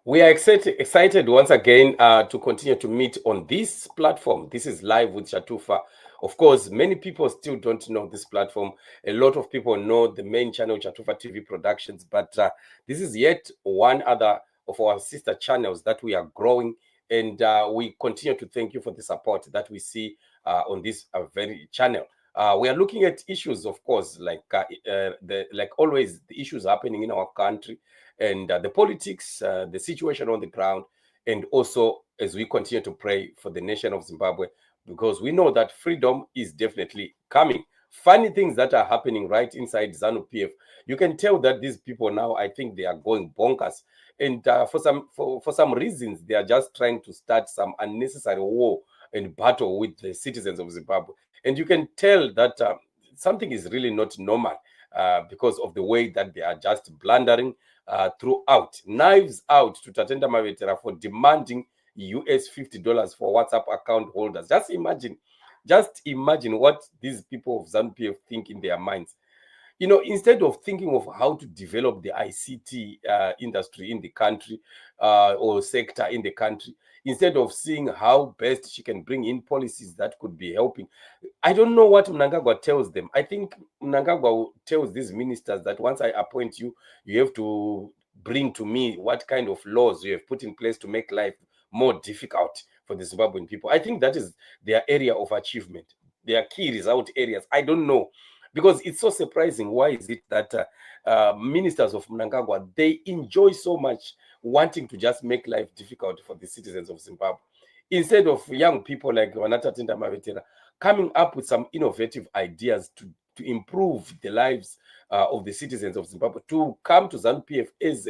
We are excited once again to continue to meet on this platform. This is Live with Shatufa. Of course, many people still don't know this platform. A lot of people know the main channel, Shatufa TV Productions, but this is yet one other of our sister channels that we are growing. And we continue to thank you for the support that we see on this very channel. We are looking at issues, of course, like always, the issues happening in our country and the politics, the situation on the ground, and also as we continue to pray for the nation of Zimbabwe, because we know that freedom is definitely coming. Funny things that are happening right inside ZANU PF. You can tell that these people now, I think they are going bonkers, and for some reasons, they are just trying to start some unnecessary war and battle with the citizens of Zimbabwe, and you can tell that something is really not normal because of the way that they are just blundering throughout. Knives out to Tatenda Mavetera for demanding US $50 for WhatsApp account holders. Just imagine what these people of ZANU-PF think in their minds. You know, instead of thinking of how to develop the ICT industry in the country or sector in the country, instead of seeing how best she can bring in policies that could be helping, I don't know what Mnangagwa tells them. I think Mnangagwa tells these ministers that once I appoint you, you have to bring to me what kind of laws you have put in place to make life more difficult for the Zimbabwean people. I think that is their area of achievement, their key result areas. I don't know, because it's so surprising. Why is it that ministers of Mnangagwa, they enjoy so much wanting to just make life difficult for the citizens of Zimbabwe, instead of young people like Wanata Tinda Mavetera coming up with some innovative ideas to improve the lives of the citizens of Zimbabwe, to come to ZANU-PF as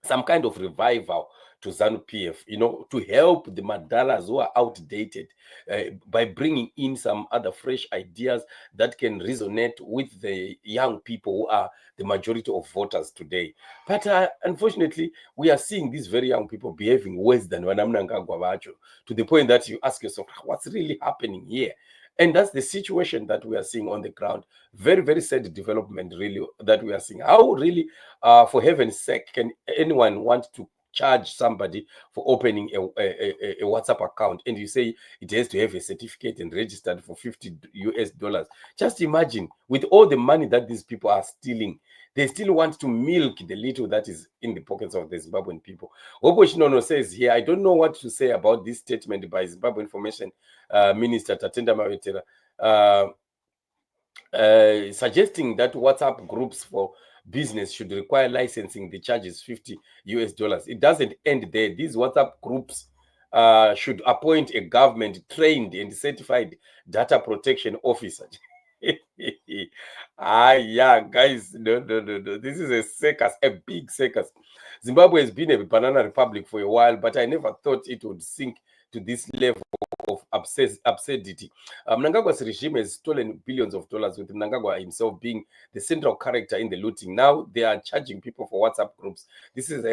some kind of revival to ZANU-PF, you know, to help the Madalas who are outdated by bringing in some other fresh ideas that can resonate with the young people who are the majority of voters today. But unfortunately, we are seeing these very young people behaving worse than Wanamnangagwa Vacho, to the point that you ask yourself, what's really happening here? And that's the situation that we are seeing on the ground. Very, very sad development, really, that we are seeing. How really, for heaven's sake, can anyone want to charge somebody for opening a WhatsApp account, and you say it has to have a certificate and registered for $50? Just imagine, with all the money that these people are stealing, they still want to milk the little that is in the pockets of the Zimbabwean people. Opo Shinono says here, I don't know what to say about this statement by Zimbabwe Information Minister Tatenda Mavetera, suggesting that WhatsApp groups for business should require licensing. The charge is $50. It doesn't end there. These WhatsApp groups should appoint a government trained and certified data protection officer. Yeah, guys, no. This is a circus, a big circus. Zimbabwe has been a banana republic for a while, but I never thought it would sink to this level of absurdity. Mnangagwa's regime has stolen billions of dollars, with Mnangagwa himself being the central character in the looting. Now they are charging people for WhatsApp groups. This is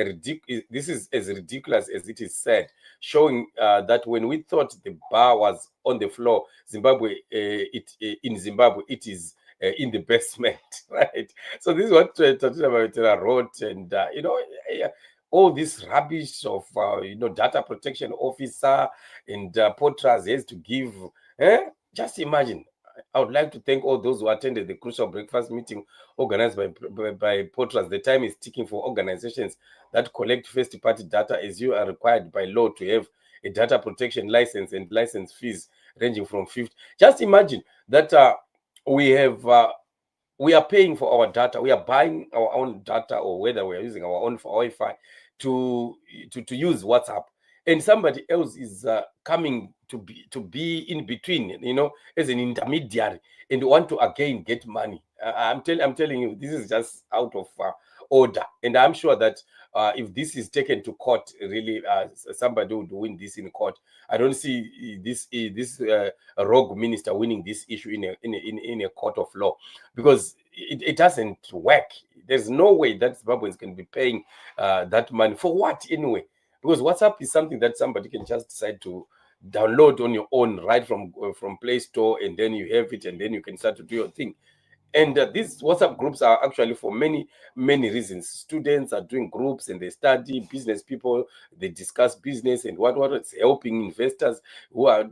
as ridiculous as it is said, showing that when we thought the bar was on the floor, in Zimbabwe it is in the basement, right? So this is what Tatenda Mavetera wrote, and all this rubbish of data protection officer and Potras has to give. Just imagine. I would like to thank all those who attended the crucial breakfast meeting organized by Potras. The time is ticking for organizations that collect first-party data, as you are required by law to have a data protection license, and license fees ranging from 50. Just imagine that we are paying for our data. We are buying our own data, or whether we are using our own Wi-Fi to use WhatsApp, and somebody else is coming to be in between, as an intermediary, and want to again get money. I'm telling you, this is just out of order, and I'm sure that if this is taken to court, really, somebody would win this in court. I don't see this rogue minister winning this issue in a court of law, because it doesn't work. There's no way that Zimbabweans can be paying that money for what anyway, because WhatsApp is something that somebody can just decide to download on your own, right from Play Store, and then you have it, and then you can start to do your thing. And these WhatsApp groups are actually for many, many reasons. Students are doing groups and they study. Business people, they discuss business and what it's helping investors who are,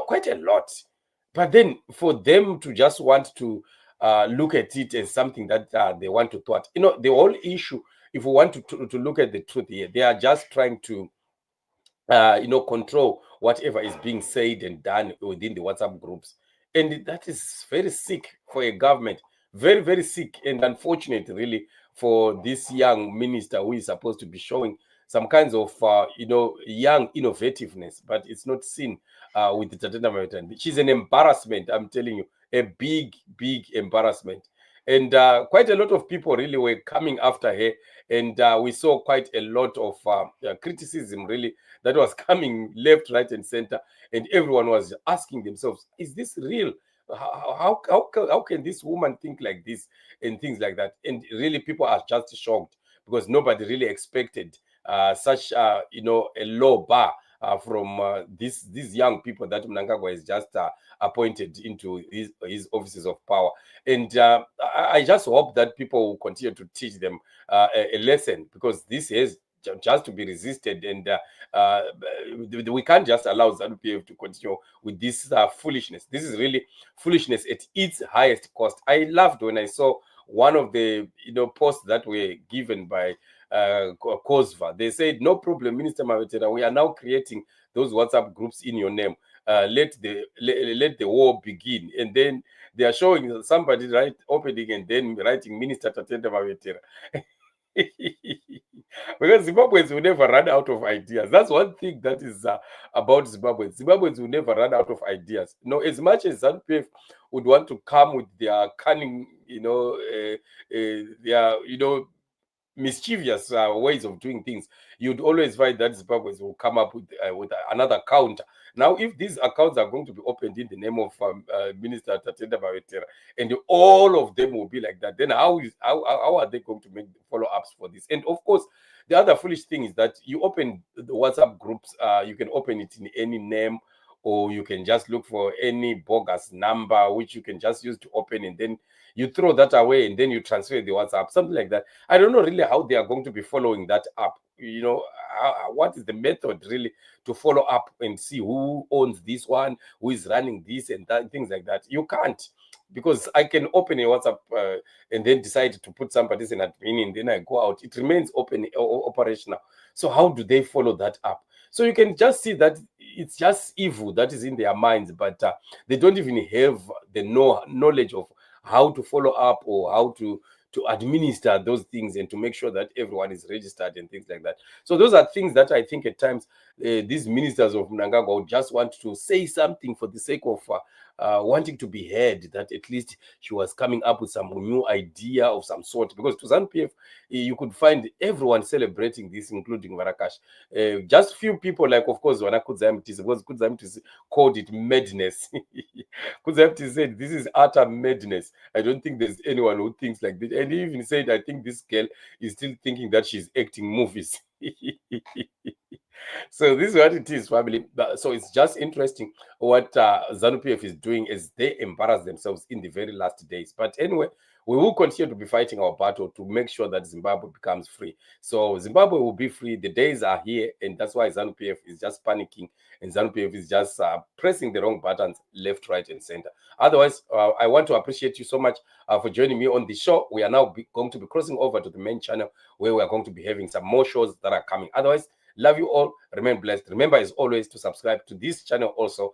quite a lot. But then for them to just want to look at it as something that they want to thwart, the whole issue, if we want to look at the truth here, they are just trying to control whatever is being said and done within the WhatsApp groups. And that is very sick for a government, very, very sick and unfortunate, really, for this young minister who is supposed to be showing some kinds of, young innovativeness, but it's not seen with the Tatenda Mavetera. She's an embarrassment, I'm telling you, a big, big embarrassment. And quite a lot of people really were coming after her. And we saw quite a lot of criticism, really, that was coming left, right, and center. And everyone was asking themselves, is this real? How can this woman think like this and things like that? And really, people are just shocked because nobody really expected such, a low bar from these young people that Mnangagwa has just appointed into his offices of power. And I just hope that people will continue to teach them a lesson, because this has just to be resisted. And we can't just allow ZANU-PF to continue with this foolishness. This is really foolishness at its highest cost. I laughed when I saw one of the posts that were given by COSVA. They said, no problem, Minister Mavetera, we are now creating those WhatsApp groups in your name. Let the war begin. And then they are showing somebody opening and then writing Minister Tatenda Mavetera. Because Zimbabweans will never run out of ideas. That's one thing that is about Zimbabweans. Zimbabweans will never run out of ideas. As much as ZANU-PF would want to come with their cunning, their, mischievous ways of doing things, you'd always find that Zimbabweans will come up with another counter. Now, if these accounts are going to be opened in the name of Minister Tatenda Mavetera, and all of them will be like that, then how are they going to make follow-ups for this? And of course, the other foolish thing is that you open the WhatsApp groups, you can open it in any name, or you can just look for any bogus number which you can just use to open, and then you throw that away and then you transfer the WhatsApp, something like that. I don't know really how they are going to be following that up. What is the method really to follow up and see who owns this one, who is running this and that, things like that? You can't, because I can open a WhatsApp and then decide to put somebody's in admin and then I go out. It remains open, operational. So how do they follow that up? So you can just see that it's just evil that is in their minds, but they don't even have the knowledge of how to follow up or how to administer those things and to make sure that everyone is registered and things like that. So those are things that I think at times these ministers of Mnangagwa just want to say something for the sake of wanting to be heard, that at least she was coming up with some new idea of some sort. Because to ZANU-PF, you could find everyone celebrating this, including Marakash. Just few people, like, of course, Wana Kudzayamtis, because Kudzayamtis called it madness. Kudzayamtis said, this is utter madness. I don't think there's anyone who thinks like this. And he even said, I think this girl is still thinking that she's acting movies. So this is what it is, family. So it's just interesting what ZANU-PF is doing as they embarrass themselves in the very last days. But anyway, we will continue to be fighting our battle to make sure that Zimbabwe becomes free. So Zimbabwe will be free. The days are here, and that's why ZANU-PF is just panicking, and ZANU-PF is just pressing the wrong buttons left, right, and center. Otherwise, I want to appreciate you so much for joining me on the show. We are now going to be crossing over to the main channel, where we are going to be having some more shows that are coming. Otherwise, love you all. Remain blessed. Remember, as always, to subscribe to this channel also.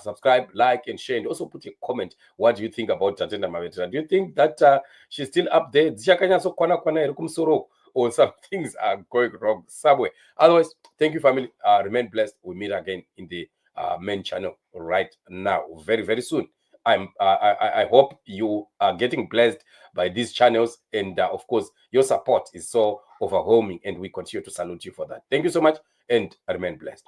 Subscribe, like, and share, and also put a comment. What do you think about Tatenda Mavetera? Do you think that she's still up there? Or some things are going wrong somewhere? Otherwise, thank you, family. Remain blessed. We meet again in the main channel right now, very, very soon. I hope you are getting blessed by these channels, and of course your support is so overwhelming, and we continue to salute you for that. Thank you so much, and remain blessed.